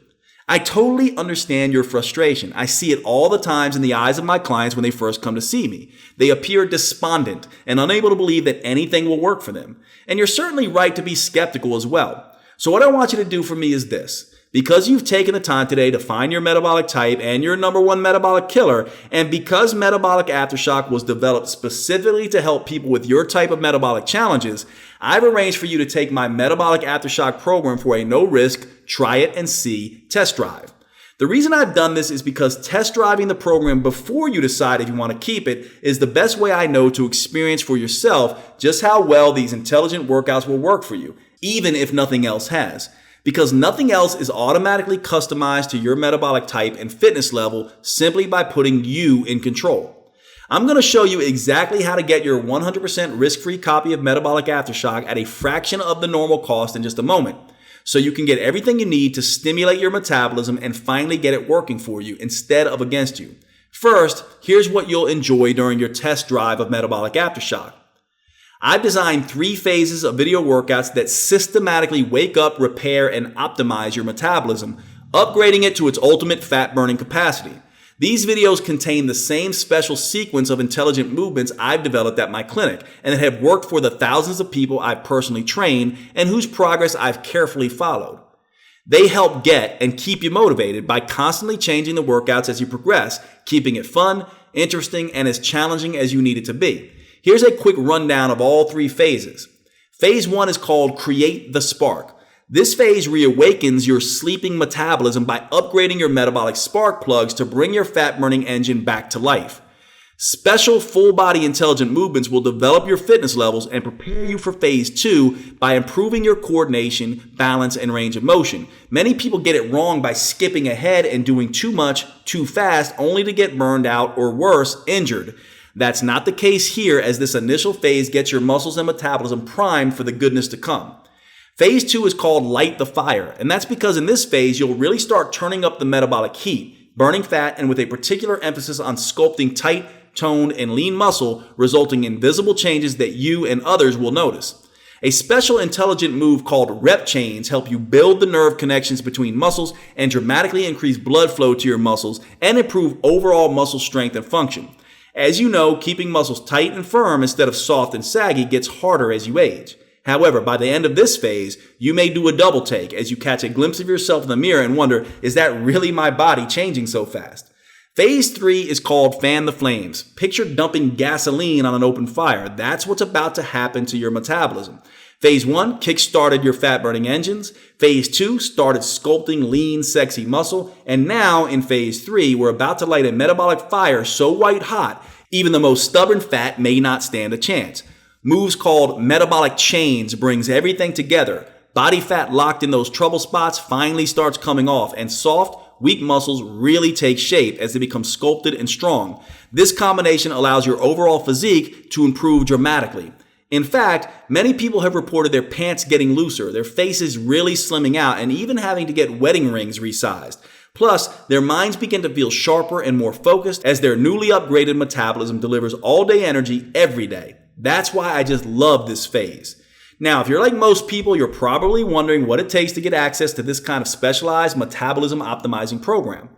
I totally understand your frustration. I see it all the times in the eyes of my clients when they first come to see me. They appear despondent and unable to believe that anything will work for them. And you're certainly right to be skeptical as well. So what I want you to do for me is this. Because you've taken the time today to find your metabolic type and your number 1 metabolic killer, and because metabolic aftershock was developed specifically to help people with your type of metabolic challenges, I've arranged for you to take my metabolic aftershock program for a no-risk, try it and see test drive. The reason I've done this is because test driving the program before you decide if you want to keep it is the best way I know to experience for yourself just how well these intelligent workouts will work for you, even if nothing else has. Because nothing else is automatically customized to your metabolic type and fitness level simply by putting you in control. I'm going to show you exactly how to get your 100% risk-free copy of Metabolic Aftershock at a fraction of the normal cost in just a moment, so you can get everything you need to stimulate your metabolism and finally get it working for you instead of against you. First, here's what you'll enjoy during your test drive of Metabolic Aftershock. I've designed 3 phases of video workouts that systematically wake up, repair, and optimize your metabolism, upgrading it to its ultimate fat-burning capacity. These videos contain the same special sequence of intelligent movements I've developed at my clinic and that have worked for the thousands of people I've personally trained and whose progress I've carefully followed. They help get and keep you motivated by constantly changing the workouts as you progress, keeping it fun, interesting, and as challenging as you need it to be. Here's a quick rundown of all 3 phases. Phase 1 is called Create the Spark. This phase reawakens your sleeping metabolism by upgrading your metabolic spark plugs to bring your fat-burning engine back to life. Special full-body intelligent movements will develop your fitness levels and prepare you for phase 2 by improving your coordination, balance, and range of motion. Many people get it wrong by skipping ahead and doing too much, too fast, only to get burned out or worse, injured. That's not the case here, as this initial phase gets your muscles and metabolism primed for the goodness to come. Phase 2 is called Light the Fire, and that's because in this phase, you'll really start turning up the metabolic heat, burning fat, and with a particular emphasis on sculpting tight, toned, and lean muscle, resulting in visible changes that you and others will notice. A special intelligent move called rep chains help you build the nerve connections between muscles and dramatically increase blood flow to your muscles and improve overall muscle strength and function. As you know, keeping muscles tight and firm instead of soft and saggy gets harder as you age. However, by the end of this phase, you may do a double take as you catch a glimpse of yourself in the mirror and wonder, is that really my body changing so fast? Phase 3 is called Fan the Flames. Picture dumping gasoline on an open fire. That's what's about to happen to your metabolism. Phase 1 kick-started your fat-burning engines. Phase 2 started sculpting lean, sexy muscle. And now in Phase 3, we're about to light a metabolic fire so white hot, even the most stubborn fat may not stand a chance. Moves called metabolic chains brings everything together. Body fat locked in those trouble spots finally starts coming off, and soft, weak muscles really take shape as they become sculpted and strong. This combination allows your overall physique to improve dramatically. In fact, many people have reported their pants getting looser, their faces really slimming out, and even having to get wedding rings resized. Plus, their minds begin to feel sharper and more focused as their newly upgraded metabolism delivers all-day energy every day. That's why I just love this phase. Now, if you're like most people, you're probably wondering what it takes to get access to this kind of specialized metabolism optimizing program.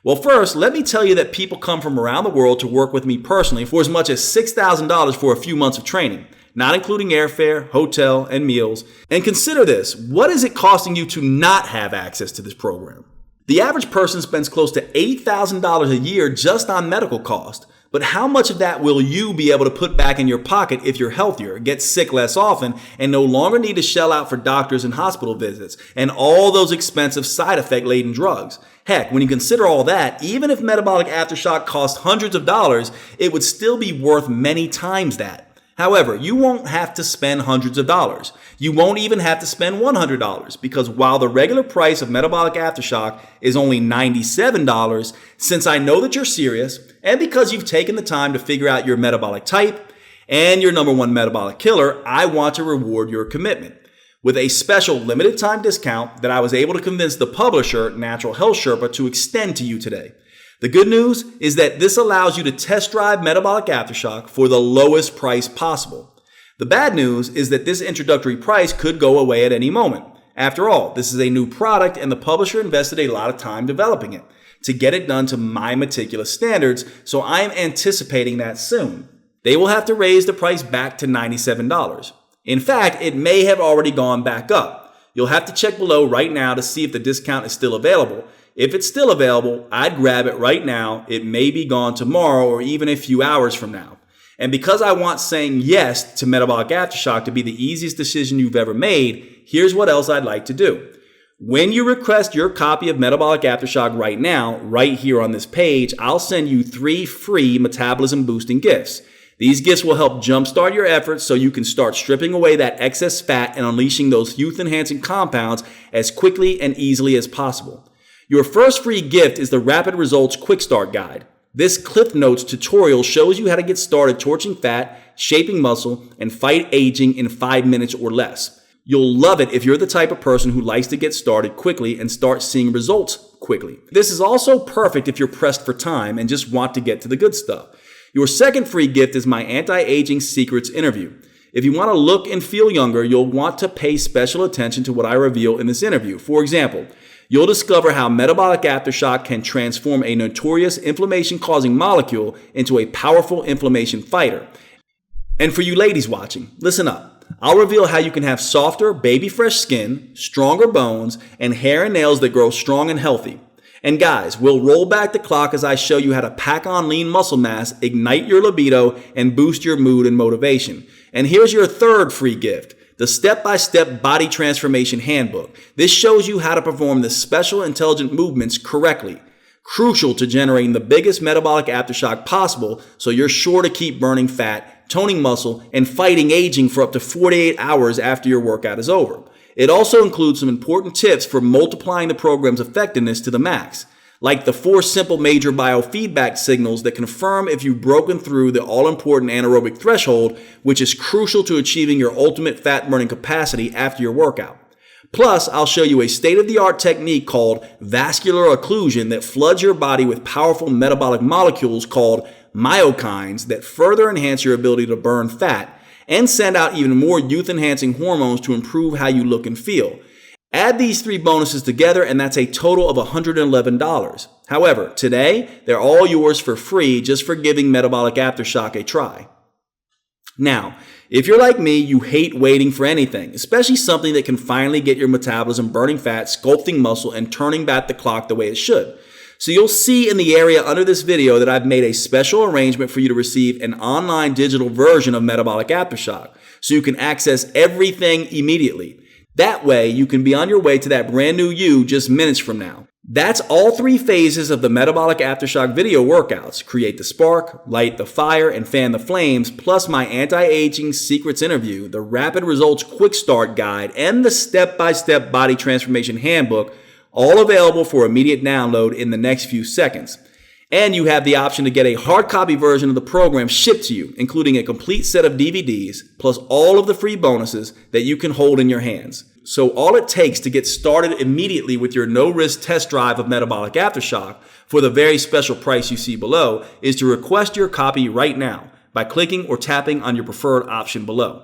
Well, first, let me tell you that people come from around the world to work with me personally for as much as $6,000 for a few months of training, not including airfare, hotel, and meals. And consider this, what is it costing you to not have access to this program? The average person spends close to $8,000 a year just on medical costs. But how much of that will you be able to put back in your pocket if you're healthier, get sick less often, and no longer need to shell out for doctors and hospital visits and all those expensive side effect laden drugs? Heck, when you consider all that, even if metabolic aftershock costs hundreds of dollars, it would still be worth many times that. However, you won't have to spend hundreds of dollars. You won't even have to spend $100 because while the regular price of metabolic aftershock is only $97, since I know that you're serious and because you've taken the time to figure out your metabolic type and your number one metabolic killer, I want to reward your commitment with a special limited time discount that I was able to convince the publisher, Natural Health Sherpa, to extend to you today. The good news is that this allows you to test drive metabolic aftershock for the lowest price possible. The bad news is that this introductory price could go away at any moment. After all, this is a new product and the publisher invested a lot of time developing it to get it done to my meticulous standards, so I am anticipating that soon. They will have to raise the price back to $97. In fact, it may have already gone back up. You'll have to check below right now to see if the discount is still available. If it's still available, I'd grab it right now. It may be gone tomorrow or even a few hours from now. And because I want saying yes to metabolic aftershock to be the easiest decision you've ever made, here's what else I'd like to do. When you request your copy of Metabolic Aftershock right now, right here on this page, I'll send you 3 free metabolism boosting gifts. These gifts will help jumpstart your efforts so you can start stripping away that excess fat and unleashing those youth-enhancing compounds as quickly and easily as possible. Your first free gift is the Rapid Results Quick Start Guide. This Cliff Notes tutorial shows you how to get started torching fat, shaping muscle, and fight aging in 5 minutes or less. You'll love it if you're the type of person who likes to get started quickly and start seeing results quickly. This is also perfect if you're pressed for time and just want to get to the good stuff. Your second free gift is my Anti-Aging Secrets interview. If you want to look and feel younger, you'll want to pay special attention to what I reveal in this interview. For example, you'll discover how metabolic aftershock can transform a notorious inflammation-causing molecule into a powerful inflammation fighter. And for you ladies watching, listen up. I'll reveal how you can have softer, baby-fresh skin, stronger bones, and hair and nails that grow strong and healthy. And guys, we'll roll back the clock as I show you how to pack on lean muscle mass, ignite your libido, and boost your mood and motivation. And here's your third free gift. The step-by-step body transformation handbook. This shows you how to perform the special intelligent movements correctly, crucial to generating the biggest metabolic aftershock possible so you're sure to keep burning fat, toning muscle, and fighting aging for up to 48 hours after your workout is over. It also includes some important tips for multiplying the program's effectiveness to the max, like the 4 simple major biofeedback signals that confirm if you've broken through the all-important anaerobic threshold, which is crucial to achieving your ultimate fat-burning capacity after your workout. Plus, I'll show you a state-of-the-art technique called vascular occlusion that floods your body with powerful metabolic molecules called myokines that further enhance your ability to burn fat and send out even more youth-enhancing hormones to improve how you look and feel. Add these 3 bonuses together and that's a total of $111. However, today, they're all yours for free just for giving Metabolic Aftershock a try. Now, if you're like me, you hate waiting for anything, especially something that can finally get your metabolism burning fat, sculpting muscle, and turning back the clock the way it should. So you'll see in the area under this video that I've made a special arrangement for you to receive an online digital version of Metabolic Aftershock, so you can access everything immediately. That way, you can be on your way to that brand new you just minutes from now. That's all 3 phases of the Metabolic Aftershock video workouts: create the spark, light the fire, and fan the flames, plus my anti-aging secrets interview, the rapid results quick start guide, and the step-by-step body transformation handbook, all available for immediate download in the next few seconds. And you have the option to get a hard copy version of the program shipped to you, including a complete set of DVDs, plus all of the free bonuses that you can hold in your hands. So all it takes to get started immediately with your no-risk test drive of Metabolic Aftershock for the very special price you see below is to request your copy right now by clicking or tapping on your preferred option below.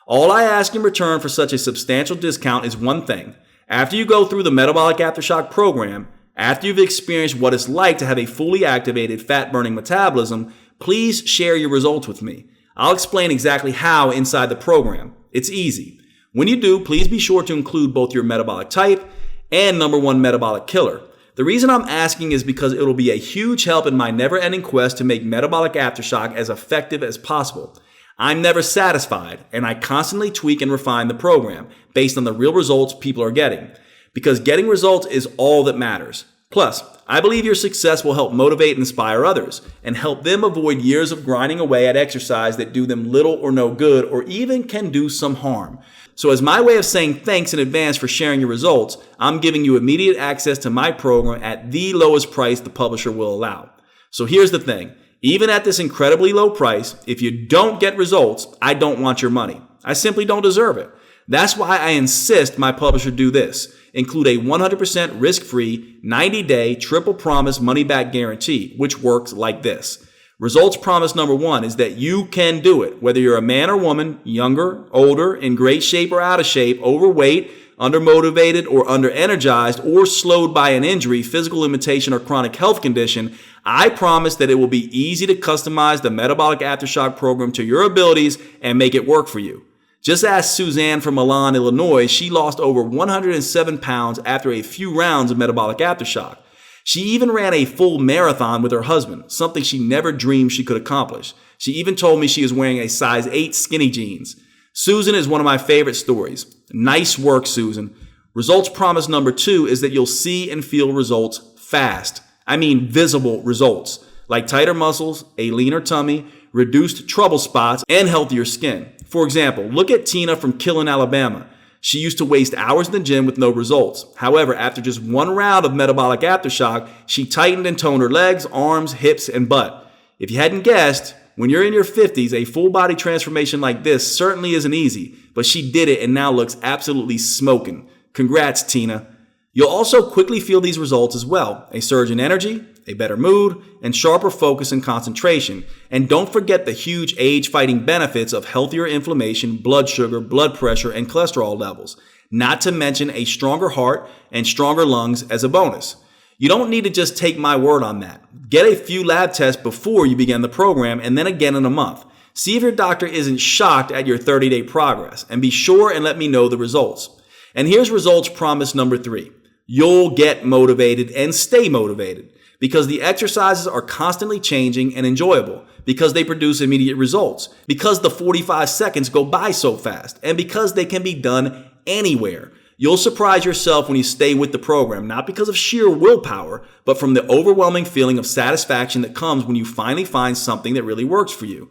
All I ask in return for such a substantial discount is one thing. After you go through the Metabolic Aftershock program, after you've experienced what it's like to have a fully activated fat-burning metabolism, please share your results with me. I'll explain exactly how inside the program. It's easy. When you do, please be sure to include both your metabolic type and #1 metabolic killer. The reason I'm asking is because it'll be a huge help in my never-ending quest to make Metabolic Aftershock as effective as possible. I'm never satisfied, and I constantly tweak and refine the program based on the real results people are getting, because getting results is all that matters. Plus, I believe your success will help motivate and inspire others and help them avoid years of grinding away at exercise that do them little or no good or even can do some harm. So as my way of saying thanks in advance for sharing your results, I'm giving you immediate access to my program at the lowest price the publisher will allow. So here's the thing. Even at this incredibly low price, if you don't get results, I don't want your money. I simply don't deserve it. That's why I insist my publisher do this. Include a 100% risk-free, 90-day, triple promise money-back guarantee, which works like this. Results promise #1 is that you can do it, whether you're a man or woman, younger, older, in great shape or out of shape, overweight, undermotivated or underenergized, or slowed by an injury, physical limitation, or chronic health condition. I promise that it will be easy to customize the Metabolic Aftershock program to your abilities and make it work for you. Just ask Suzanne from Milan, Illinois. She lost over 107 pounds after a few rounds of Metabolic Aftershock. She even ran a full marathon with her husband, something she never dreamed she could accomplish. She even told me she is wearing a size 8 skinny jeans. Susan is one of my favorite stories. Nice work, Susan. Results promise #2 is that you'll see and feel results fast. I mean visible results, like tighter muscles, a leaner tummy, reduced trouble spots, and healthier skin. For example, look at Tina from Killen, Alabama. She used to waste hours in the gym with no results. However, after just 1 round of Metabolic Aftershock, she tightened and toned her legs, arms, hips, and butt. If you hadn't guessed, when you're in your 50s, a full body transformation like this certainly isn't easy, but she did it and now looks absolutely smoking. Congrats, Tina. You'll also quickly feel these results as well. A surge in energy, a better mood, and sharper focus and concentration. And don't forget the huge age-fighting benefits of healthier inflammation, blood sugar, blood pressure, and cholesterol levels. Not to mention a stronger heart and stronger lungs as a bonus. You don't need to just take my word on that. Get a few lab tests before you begin the program and then again in a month. See if your doctor isn't shocked at your 30-day progress, and be sure and let me know the results. And here's results promise #3. You'll get motivated and stay motivated because the exercises are constantly changing and enjoyable, because they produce immediate results, because the 45 seconds go by so fast, and because they can be done anywhere. You'll surprise yourself when you stay with the program, not because of sheer willpower, but from the overwhelming feeling of satisfaction that comes when you finally find something that really works for you.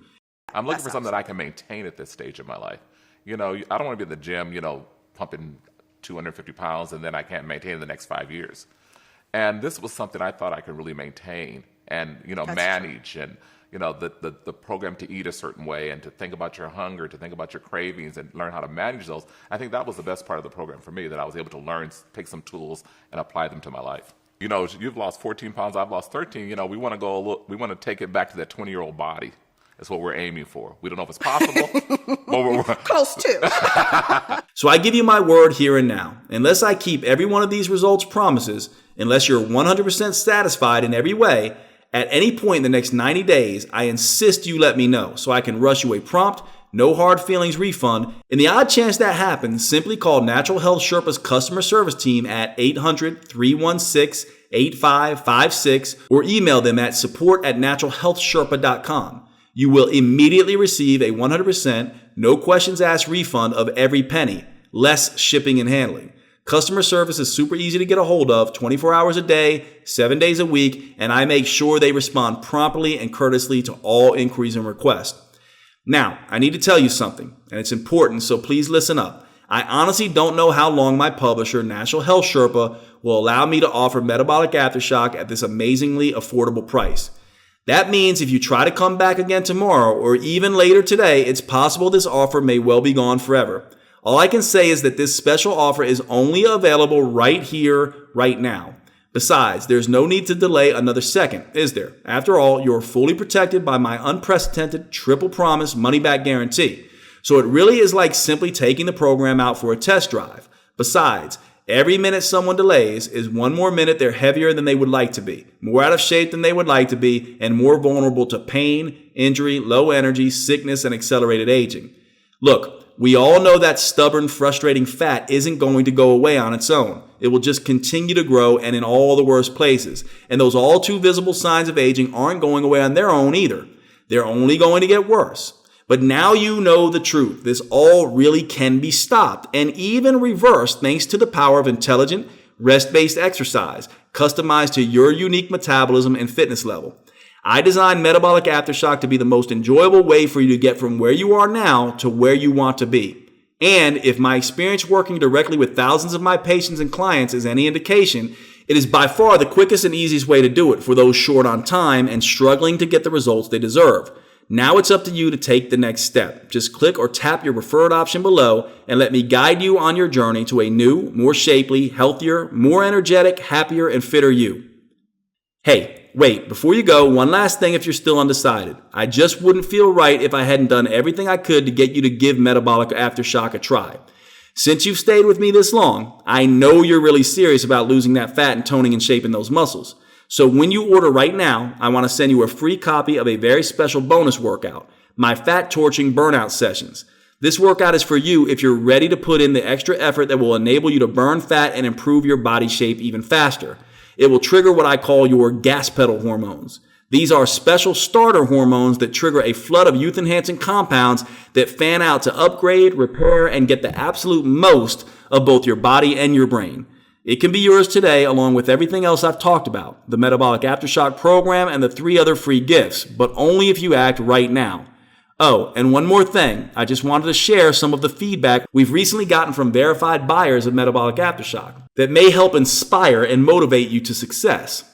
I'm looking for something that I can maintain at this stage of my life. You know, I don't want to be in the gym, pumping 250 pounds and then I can't maintain it the next 5 years. And this was something I thought I could really maintain and, manage true. And, the program to eat a certain way and to think about your hunger, to think about your cravings and learn how to manage those. I think that was the best part of the program for me, that I was able to learn, take some tools and apply them to my life. You've lost 14 pounds, I've lost 13. We want to take it back to that 20-year-old body. It's what we're aiming for. We don't know if it's possible, but we're close to. So I give you my word here and now. Unless I keep every one of these results promises, unless you're 100% satisfied in every way, at any point in the next 90 days, I insist you let me know so I can rush you a prompt, no hard feelings refund. In the odd chance that happens, simply call Natural Health Sherpa's customer service team at 800-316-8556 or email them at support@naturalhealthsherpa.com. You will immediately receive a 100%, no questions asked refund of every penny, less shipping and handling. Customer service is super easy to get a hold of, 24 hours a day, 7 days a week, and I make sure they respond promptly and courteously to all inquiries and requests. Now, I need to tell you something, and it's important, so please listen up. I honestly don't know how long my publisher, Natural Health Sherpa, will allow me to offer Metabolic Aftershock at this amazingly affordable price. That means if you try to come back again tomorrow or even later today, it's possible this offer may well be gone forever. All I can say is that this special offer is only available right here, right now. Besides, there's no need to delay another second, is there? After all, you're fully protected by my unprecedented triple promise money-back guarantee. So it really is like simply taking the program out for a test drive. Besides, every minute someone delays is one more minute they're heavier than they would like to be, more out of shape than they would like to be, and more vulnerable to pain, injury, low energy, sickness, and accelerated aging. Look, we all know that stubborn, frustrating fat isn't going to go away on its own. It will just continue to grow and in all the worst places. And those all too visible signs of aging aren't going away on their own either. They're only going to get worse. But now you know the truth. This all really can be stopped and even reversed thanks to the power of intelligent, rest-based exercise, customized to your unique metabolism and fitness level. I designed Metabolic Aftershock to be the most enjoyable way for you to get from where you are now to where you want to be. And if my experience working directly with thousands of my patients and clients is any indication, it is by far the quickest and easiest way to do it for those short on time and struggling to get the results they deserve. Now it's up to you to take the next step. Just click or tap your referred option below and let me guide you on your journey to a new, more shapely, healthier, more energetic, happier, and fitter you. Hey, wait, before you go, one last thing if you're still undecided. I just wouldn't feel right if I hadn't done everything I could to get you to give Metabolic Aftershock a try. Since you've stayed with me this long, I know you're really serious about losing that fat and toning and shaping those muscles. So when you order right now, I want to send you a free copy of a very special bonus workout, my Fat Torching Burnout Sessions. This workout is for you if you're ready to put in the extra effort that will enable you to burn fat and improve your body shape even faster. It will trigger what I call your gas pedal hormones. These are special starter hormones that trigger a flood of youth-enhancing compounds that fan out to upgrade, repair, and get the absolute most of both your body and your brain. It can be yours today along with everything else I've talked about, the Metabolic Aftershock program and the 3 other free gifts, but only if you act right now. Oh, and one more thing. I just wanted to share some of the feedback we've recently gotten from verified buyers of Metabolic Aftershock that may help inspire and motivate you to success.